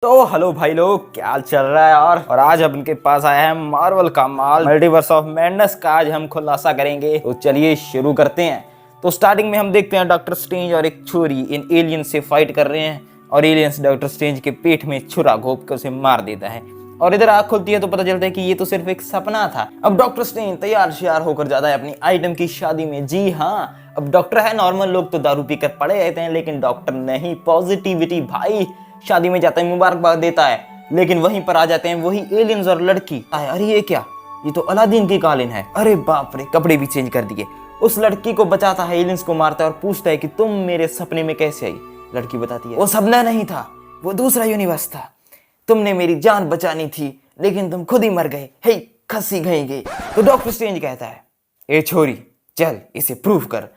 तो हेलो भाई लोग, क्या हाल चल रहा है। और आज हम इनके पास आया है मार्वल का माल मल्टीवर्स ऑफ मैडनेस का आज हम खुलासा करेंगे। तो चलिए शुरू करते हैं। तो स्टार्टिंग में हम देखते हैं डॉक्टर स्ट्रेंज और एक छुरी इन एलियन से फाइट कर रहे हैं और एलियंस डॉक्टर स्ट्रेंज के पेट में छुरा घोंप कर उसे मार देता है और इधर आँख खुलती है तो पता चलता है कि ये तो सिर्फ एक सपना था। अब डॉक्टर स्ट्रेंज तैयार श्यार होकर जाता है अपनी आइटम की शादी में। जी हाँ, अब डॉक्टर है, नॉर्मल लोग तो दारू पीकर पड़े रहते हैं लेकिन डॉक्टर नहीं, पॉजिटिविटी भाई। शादी में जाता है, मुबारकबाद देता है, लेकिन वहीं पर आ जाते हैं वही एलियंस और लड़की। अरे ये क्या, ये तो अलादीन की कालीन है। अरे बाप रे, कपड़े भी चेंज कर दिए। उस लड़की को बचाता है, एलियंस को मारता है और पूछता है कि तुम मेरे सपने में कैसे आई। लड़की बताती है वो सपना नहीं था, वो दूसरा यूनिवर्स था। तुमने मेरी जान बचानी थी लेकिन तुम खुद ही मर गए, हे खसी गए। तो डॉक्टर स्ट्रेंज कहता है ए छोरी चल इसे प्रूव कर।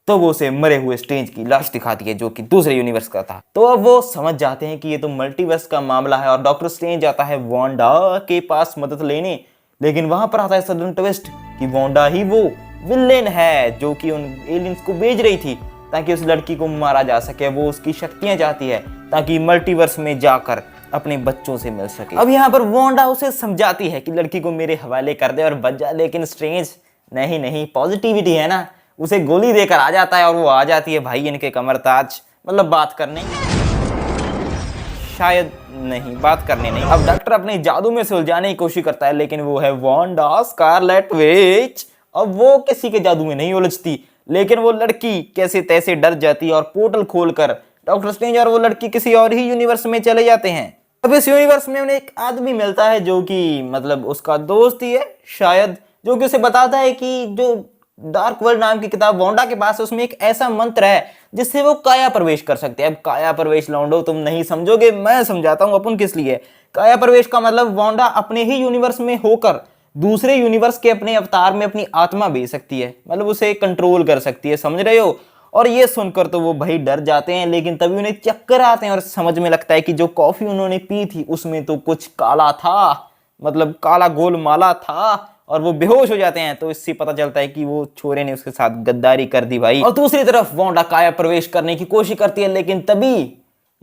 तो वो उसे मरे हुए स्ट्रेंज की लाश दिखाती है जो कि दूसरे यूनिवर्स का था। तो अब वो समझ जाते हैं कि ये तो मल्टीवर्स का मामला है और डॉक्टर स्ट्रेंज जाता है वांडा के पास मदद लेने। लेकिन वहां पर आता है सडन ट्विस्ट कि वांडा ही वो विलेन है जो कि उन एलियंस को भेज रही थी ताकि उस लड़की को मारा जा सके। वो उसकी शक्तियां चाहती है ताकि मल्टीवर्स में जाकर अपने बच्चों से मिल सके। अब यहाँ पर वांडा उसे समझाती है कि लड़की को मेरे हवाले कर दे और बच जा, लेकिन स्ट्रेंज नहीं, पॉजिटिविटी है ना, उसे गोली देकर आ जाता है और वो आ जाती है भाई इनके कमर ताज, मतलब बात करने, शायद नहीं, बात करने नहीं। अब डॉक्टर अपने जादू में सुलझाने की कोशिश करता है लेकिन वो है वांडा स्कारलेट विच। अब वो किसी के जादू में नहीं उलझती, लेकिन वो लड़की कैसे तैसे डर जाती है और पोर्टल खोलकर डॉक्टर स्ट्रेंज और वो लड़की किसी और ही यूनिवर्स में चले जाते हैं। अब इस यूनिवर्स में उन्हें एक आदमी मिलता है जो कि मतलब उसका दोस्त ही है शायद, जो कि उसे बताता है कि जो डार्क वर्ल्ड नाम की किताब वांडा के पास है उसमें एक ऐसा मंत्र है जिससे वो काया प्रवेश कर सकते हैं। अब काया प्रवेश लौंडो तुम नहीं समझोगे, मैं समझाता हूं अपन किस लिए। काया प्रवेश का मतलब वांडा अपने ही यूनिवर्स में होकर दूसरे यूनिवर्स के अपने अवतार में अपनी आत्मा भेज सकती है, मतलब उसे कंट्रोल कर सकती है, समझ रहे हो। और ये सुनकर तो वो भाई डर जाते हैं, लेकिन तभी उन्हें चक्कर आते हैं और समझ में लगता है कि जो कॉफी उन्होंने पी थी उसमें तो कुछ काला था, मतलब काला गोलमाला था, और वो बेहोश हो जाते हैं। तो इससे पता चलता है कि वो छोरे ने उसके साथ गद्दारी कर दी भाई। और दूसरी तरफ वांडा काया प्रवेश करने की कोशिश करती है, लेकिन तभी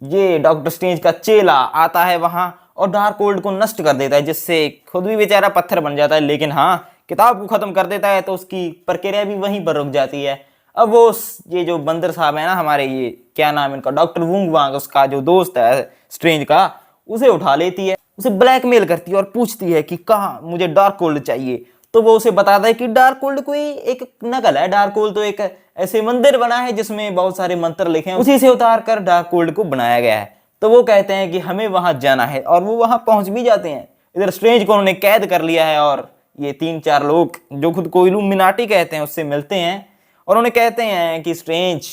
ये डॉक्टर स्ट्रेंज का चेला आता है वहां और डार्क वर्ल्ड को नष्ट कर देता है, जिससे खुद भी बेचारा पत्थर बन जाता है, लेकिन हाँ किताब को खत्म कर देता है। तो उसकी प्रक्रिया भी वहीं पर रुक जाती है। अब वो ये जो बंदर साहब है ना हमारे, ये क्या नाम है इनका, डॉक्टर वुंग वांग, उसका जो दोस्त है स्ट्रेंज का, उसे उठा लेती है, उसे ब्लैकमेल करती है और पूछती है कि कहाँ मुझे डार्क गोल्ड चाहिए। तो वो उसे बताता है कि डार्क गोल्ड कोई एक नकल है, डार्क गोल्ड तो एक ऐसे मंदिर बना है जिसमें बहुत सारे मंत्र लिखे हैं, उसी से उतार कर डार्क गोल्ड को बनाया गया है। तो वो कहते हैं कि हमें वहां जाना है और वो वहां पहुंच भी जाते हैं। इधर स्ट्रेंज को उन्होंने कैद कर लिया है और ये 3-4 लोग जो खुद को इल्यूमिनाटी कहते हैं उससे मिलते हैं और उन्हें कहते हैं कि स्ट्रेंज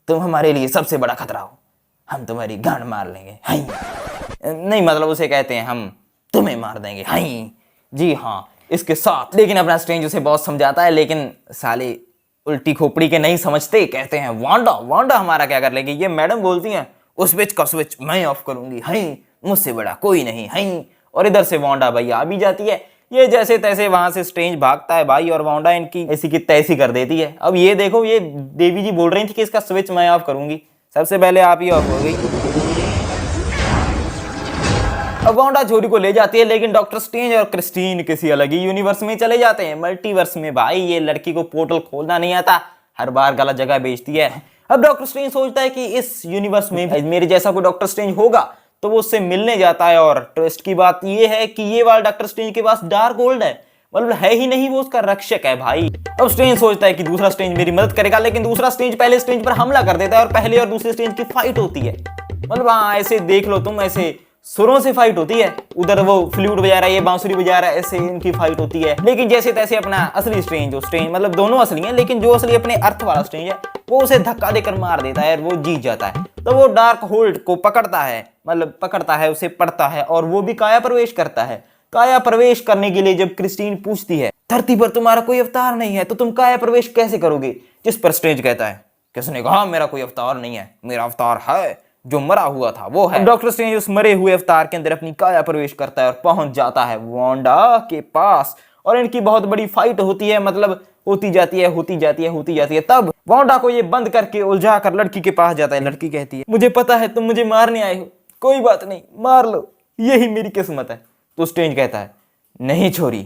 तुम हमारे लिए सबसे बड़ा खतरा हो, हम तुम्हारी गांड मार लेंगे। हाई नहीं, मतलब उसे कहते हैं हम तुम्हें मार देंगे। हाई जी हाँ, इसके साथ। लेकिन अपना स्ट्रेंज उसे बहुत समझाता है, लेकिन साले उल्टी खोपड़ी के नहीं समझते, कहते हैं वांडा हमारा क्या कर लेगी। ये मैडम बोलती हैं उस स्विच का स्विच मैं ऑफ करूंगी, हाई मुझसे बड़ा कोई नहीं, हाई। और इधर से वांडा भाई आ भी जाती है। ये जैसे तैसे वहां से स्ट्रेंज भागता है भाई और वांडा इनकी ऐसी की तैसी कर देती है। अब ये देखो, ये देवी जी बोल रही थी कि इसका स्विच मैं ऑफ करूंगी, सबसे पहले आप ही ऑफ हो गई। अब वांडा छोरी को ले जाती है, लेकिन डॉक्टर स्ट्रेंज और क्रिस्टीन किसी अलग ही यूनिवर्स में चले जाते हैं, मल्टीवर्स में। भाई ये लड़की को पोर्टल खोलना नहीं आता, हर बार गलत जगह भेजती है। अब डॉक्टर स्ट्रेंज सोचता है कि इस यूनिवर्स में मेरे जैसा कोई डॉक्टर स्ट्रेंज होगा, तो वो उससे मिलने जाता है। और ट्विस्ट की बात ये है कि ये वाला डॉक्टर स्ट्रेंज के पास डार्क गोल्ड है, मतलब है ही नहीं, वो उसका रक्षक है भाई। अब स्ट्रेंज सोचता है कि दूसरा स्ट्रेंज मेरी मदद करेगा, लेकिन दूसरा स्ट्रेंज पहले स्ट्रेंज पर हमला कर देता है और पहले और दूसरे स्ट्रेंज की फाइट होती है। मतलब हाँ, ऐसे देख लो तुम, ऐसे सुरों से फाइट होती है, उधर वो फ्लूट बजा रहा है, ये बांसुरी बजा रहा है, ऐसे इनकी फाइट होती है। लेकिन जैसे तैसे अपना असली स्ट्रेंज, जो स्ट्रेंज मतलब दोनों असली हैं, लेकिन जो असली अपने अर्थ वाला स्ट्रेंज है वो उसे धक्का देकर मार देता है और वो जीत जाता है। तो वो डार्क होल्ड को पकड़ता है, मतलब पकड़ता है, उसे पढ़ता है और वो भी काया प्रवेश करता है। काया प्रवेश करने के लिए जब क्रिस्टीन पूछती है धरती पर तुम्हारा कोई अवतार नहीं है तो तुम काया प्रवेश कैसे करोगे, जिस पर स्ट्रेंज कहता है किसने कहा मेरा कोई अवतार नहीं है, मेरा अवतार है जो मरा हुआ था वो है। डॉक्टर स्ट्रेंज उस मरे हुए अवतार के अंदर अपनी काया प्रवेश करता है और पहुंच जाता है वांडा के पास और इनकी बहुत बड़ी फाइट होती है, मतलब होती जाती है। तब वांडा को ये बंद करके उलझा कर लड़की के पास जाता है। लड़की कहती है मुझे पता है तुम मुझे मारने आए हो, कोई बात नहीं, मार लो, यही मेरी किस्मत है। तो स्ट्रेंज कहता है, नहीं छोरी,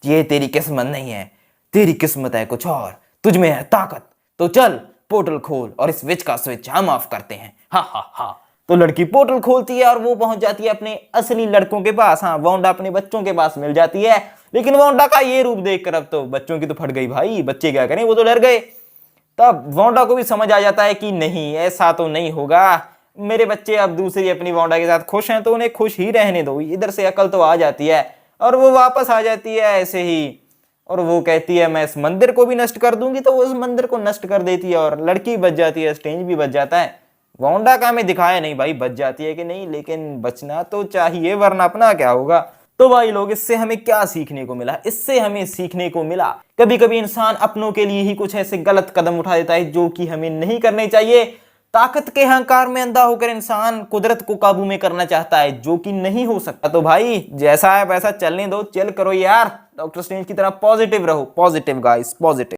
ये तेरी किस्मत नहीं है, तेरी किस्मत है कुछ और, तुझ में है ताकत। तो चल पोर्टल खोल और इस विच का स्विच हम ऑफ करते हैं। हा हा हा। तो लड़की पोर्टल खोलती है और वो पहुंच जाती है अपने असली लड़कों के पास। हाँ, वांडा अपने बच्चों के पास मिल जाती है। लेकिन वांडा का ये रूप देखकर अब तो बच्चों की तो फट गई भाई, बच्चे क्या करें, वो तो डर गए। तब वांडा को भी समझ आ जाता है कि नहीं, ऐसा तो नहीं होगा, मेरे बच्चे अब दूसरी अपनी वांडा के साथ खुश हैं तो उन्हें खुश ही रहने दो। इधर से अकल तो आ जाती है और वो वापस आ जाती है ऐसे ही। और वो कहती है मैं इस मंदिर को भी नष्ट कर दूंगी, तो वो उस मंदिर को नष्ट कर देती है और लड़की बच जाती है, स्ट्रेंज भी बच जाता है। वांडा का हमें दिखाया नहीं भाई बच जाती है कि नहीं, लेकिन बचना तो चाहिए वरना अपना क्या होगा। तो भाई लोग, इससे हमें क्या सीखने को मिला? इससे हमें सीखने को मिला कभी कभी इंसान अपनों के लिए ही कुछ ऐसे गलत कदम उठा देता है जो कि हमें नहीं करने चाहिए। ताकत के अहंकार में अंधा होकर इंसान कुदरत को काबू में करना चाहता है, जो कि नहीं हो सकता। तो भाई जैसा है वैसा चलने दो, चिल करो यार, डॉक्टर स्ट्रेंज की तरह पॉजिटिव रहो। Positive guys, positive.